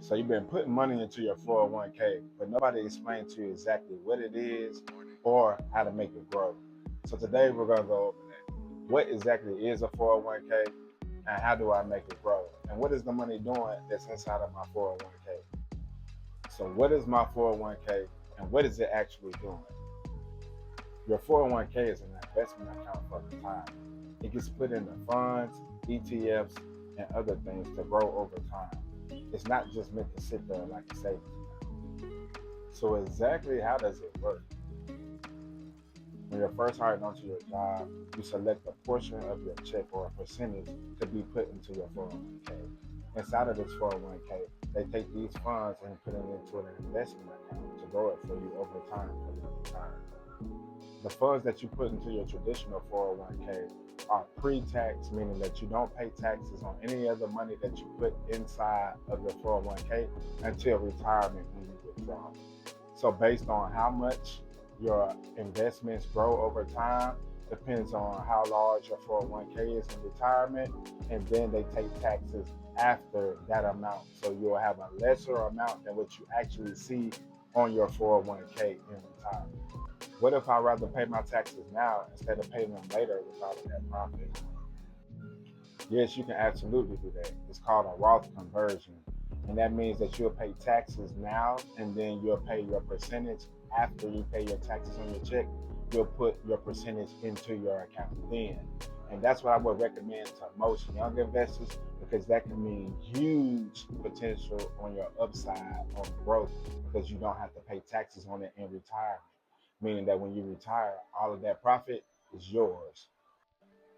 So you've been putting money into your 401k, but nobody explained to you exactly what it is or how to make it grow. So today we're going to go over that. What exactly is a 401k and how do I make it grow? And what is the money doing that's inside of my 401k? So what is my 401k and what is it actually doing? Your 401k is an investment account for retirement. It gets put into funds, ETFs, and other things to grow over time. It's not just meant to sit there like a savings account. So exactly how does it work? When you're first hired onto your job, you select a portion of your check or a percentage to be put into your 401k. Inside of this 401k, they take these funds and put it into an investment account to grow it for you over time for your retirement. The funds that you put into your traditional 401k are pre-tax, meaning that you don't pay taxes on any of the money that you put inside of your 401k until retirement when you withdraw. So based on how much your investments grow over time depends on how large your 401k is in retirement, and then they take taxes after that amount. So you'll have a lesser amount than what you actually see on your 401k in retirement. What if I rather pay my taxes now instead of paying them later with all of that profit? Yes, you can absolutely do that. It's called a Roth conversion. And that means that you'll pay taxes now and then you'll pay your percentage after you pay your taxes on your check. You'll put your percentage into your account then. And that's what I would recommend to most young investors because that can mean huge potential on your upside on growth because you don't have to pay taxes on it in retirement. Meaning that when you retire, all of that profit is yours.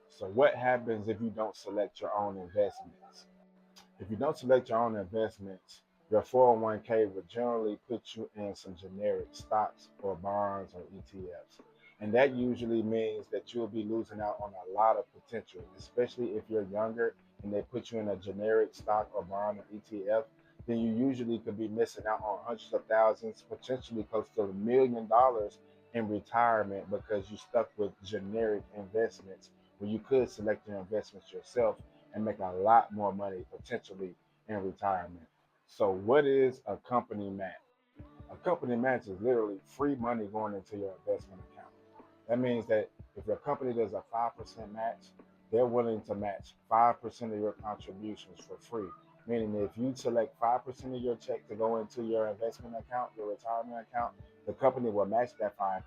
So, what happens if you don't select your own investments? If you don't select your own investments, your 401k will generally put you in some generic stocks or bonds or ETFs. And that usually means that you'll be losing out on a lot of potential, especially if you're younger and they put you in a generic stock or bond or ETF, then you usually could be missing out on hundreds of thousands, potentially close to $1 million in retirement because you stuck with generic investments when you could select your investments yourself and make a lot more money potentially in retirement. So, what is a company match? A company match is literally free money going into your investment account. That means that if your company does a 5% match, they're willing to match 5% of your contributions for free. Meaning that if you select 5% of your check to go into your investment account, your retirement account, the company will match that 5%,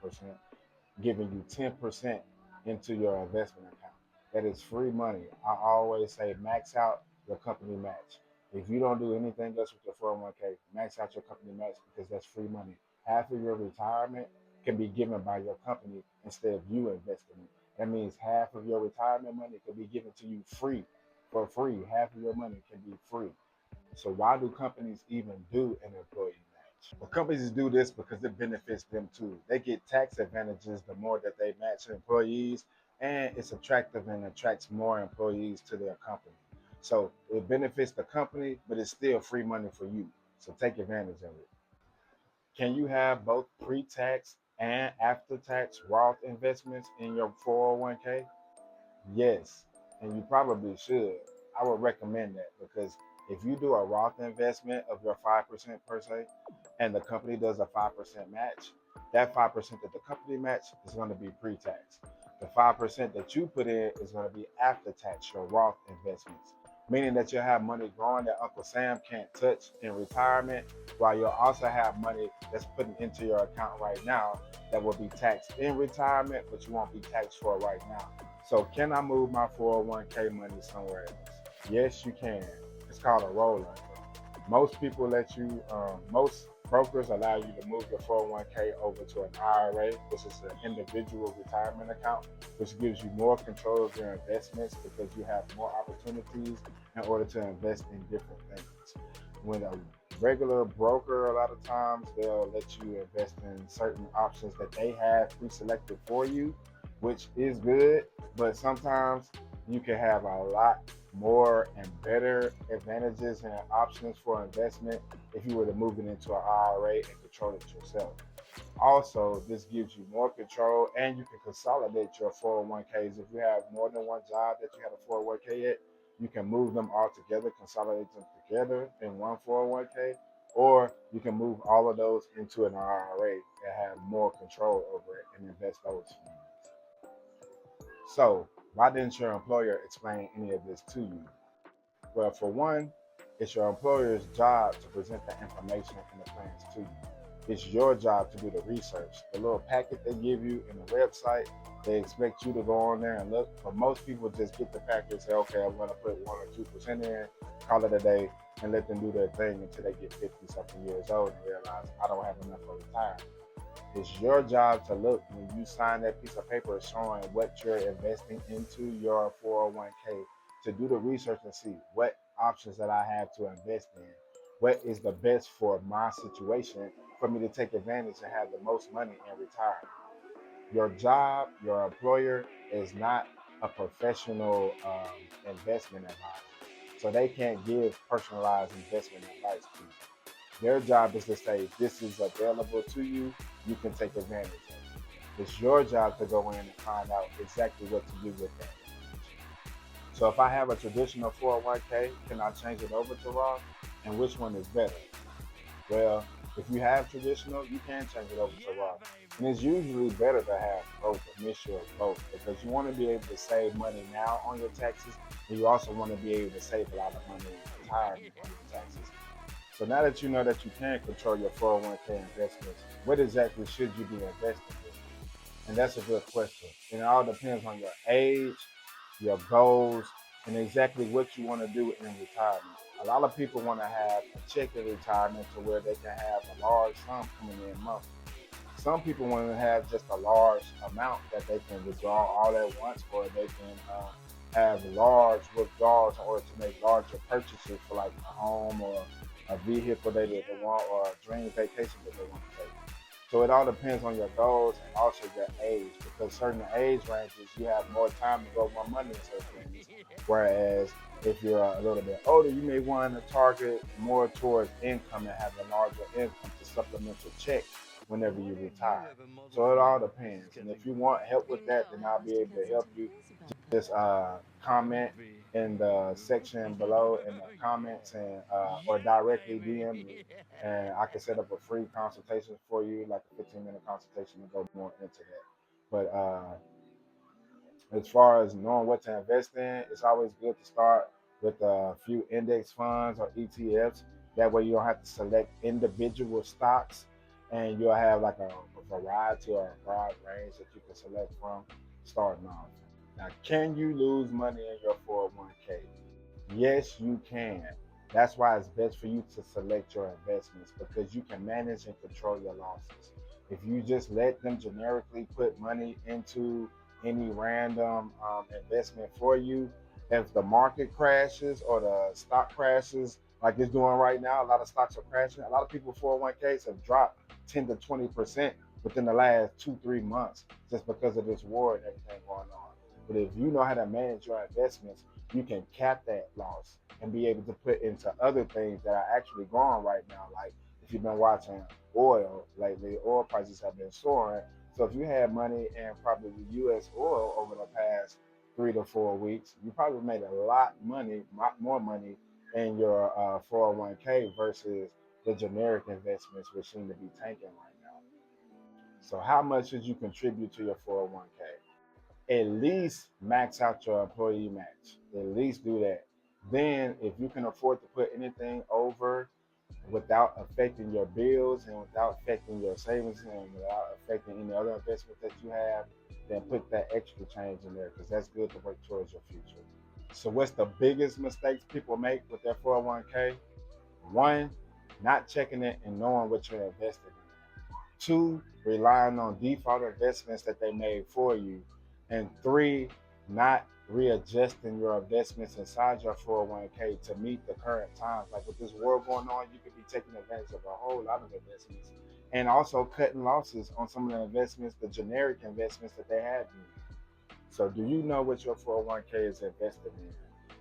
giving you 10% into your investment account. That is free money. I always say max out your company match. If you don't do anything else with your 401k, max out your company match because that's free money. Half of your retirement can be given by your company instead of you investing it. That means half of your retirement money can be given to you free for free. Half of your money can be free. So why do companies even do an employee match? Well, companies do this because it benefits them too. They get tax advantages the more that they match employees, and it's attractive and attracts more employees to their company. So it benefits the company, but it's still free money for you. So take advantage of it. Can you have both pre tax and after tax Roth investments in your 401k? Yes, and you probably should. I would recommend that because if you do a Roth investment of your 5% per se, and the company does a 5% match, that 5% that the company match is going to be pre-tax. The 5% that you put in is going to be after tax, your Roth investments, meaning that you'll have money growing that Uncle Sam can't touch in retirement, while you'll also have money that's putting into your account right now that will be taxed in retirement, but you won't be taxed for it right now. So, can I move my 401k money somewhere else? Yes, you can. It's called a rollover. Most people let you, most brokers allow you to move your 401k over to an IRA, which is an individual retirement account, which gives you more control of your investments because you have more opportunities in order to invest in different things. When a regular broker, a lot of times they'll let you invest in certain options that they have pre-selected for you, which is good, but sometimes you can have a lot more and better advantages and options for investment if you were to move it into an IRA and control it yourself. Also, this gives you more control and you can consolidate your 401ks. If you have more than one job that you have a 401k at, you can move them all together, consolidate them together in one 401k, or you can move all of those into an IRA and have more control over it and invest those funds. So, why didn't your employer explain any of this to you? Well, for one, it's your employer's job to present the information and the plans to you. It's your job to do the research. The little packet they give you in the website, they expect you to go on there and look. But most people just get the packet and say, okay, I'm going to put 1 or 2% in, call it a day, and let them do their thing until they get 50 something years old and realize I don't have enough for retirement. It's your job to look when you sign that piece of paper showing what you're investing into your 401k, to do the research and see what options that I have to invest in. What is the best for my situation for me to take advantage and have the most money in retirement? Your job, your employer is not a professional investment advisor. So they can't give personalized investment advice to you. Their job is to say, this is available to you, you can take advantage of it. It's your job to go in and find out exactly what to do with that information. So if I have a traditional 401k, can I change it over to Roth? And which one is better? Well, if you have traditional, you can change it over to Roth. And it's usually better to have both, a mixture of both, because you want to be able to save money now on your taxes, and you also want to be able to save a lot of money in retirement on your taxes. So now that you know that you can control your 401k investments, what exactly should you be investing in? And that's a good question. And it all depends on your age, your goals, and exactly what you want to do in retirement. A lot of people want to have a check in retirement to where they can have a large sum coming in monthly. Some people want to have just a large amount that they can withdraw all at once, or they can have large withdrawals in order to make larger purchases for like a home or a vehicle that they want, or a dream vacation that they want to take. So it all depends on your goals and also your age, because certain age ranges you have more time to grow more money in certain things. Whereas if you're a little bit older, you may want to target more towards income and have a larger income to supplement your check whenever you retire. So it all depends. And if you want help with that, then I'll be able to help you. Just comment in the section below in the comments, and or directly DM me, and I can set up a free consultation for you, like a 15-minute consultation to go more into that. But as far as knowing what to invest in, it's always good to start with a few index funds or ETFs. That way you don't have to select individual stocks, and you'll have like a variety or a broad range that you can select from starting off. Now, can you lose money in your 401k? Yes, you can. That's why it's best for you to select your investments, because you can manage and control your losses. If you just let them generically put money into any random investment for you, if the market crashes or the stock crashes like it's doing right now, a lot of stocks are crashing. A lot of people 401ks have dropped 10 to 20% within the last 2 3 months just because of this war and everything going on. But if you know how to manage your investments, you can cap that loss and be able to put into other things that are actually growing right now. Like if you've been watching oil lately, oil prices have been soaring. So if you had money in probably US oil over the past 3 to 4 weeks, you probably made a lot money, more money in your 401k versus the generic investments, which seem to be tanking right now. So how much should you contribute to your 401k? At least max out your employee match. At least do that. Then, if you can afford to put anything over without affecting your bills and without affecting your savings and without affecting any other investment that you have, then put that extra change in there, because that's good to work towards your future. So, what's the biggest mistakes people make with their 401k? One, not checking it and knowing what you're investing in. Two, relying on default investments that they made for you. And three, not readjusting your investments inside your 401k to meet the current times. Like with this war going on, you could be taking advantage of a whole lot of investments and also cutting losses on some of the investments, the generic investments that they have in. So do you know what your 401k is invested in?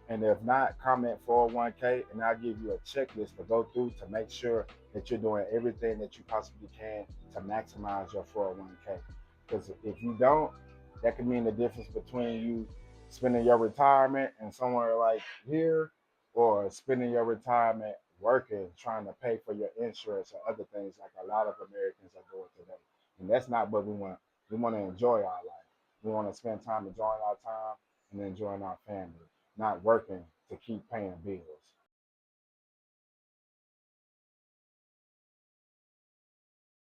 And if not, comment 401k and I'll give you a checklist to go through to make sure that you're doing everything that you possibly can to maximize your 401k. Because if you don't, that could mean the difference between you spending your retirement and somewhere like here, or spending your retirement working, trying to pay for your insurance or other things like a lot of Americans are doing today. And that's not what we want. We want to enjoy our life. We want to spend time enjoying our time and enjoying our family, not working to keep paying bills.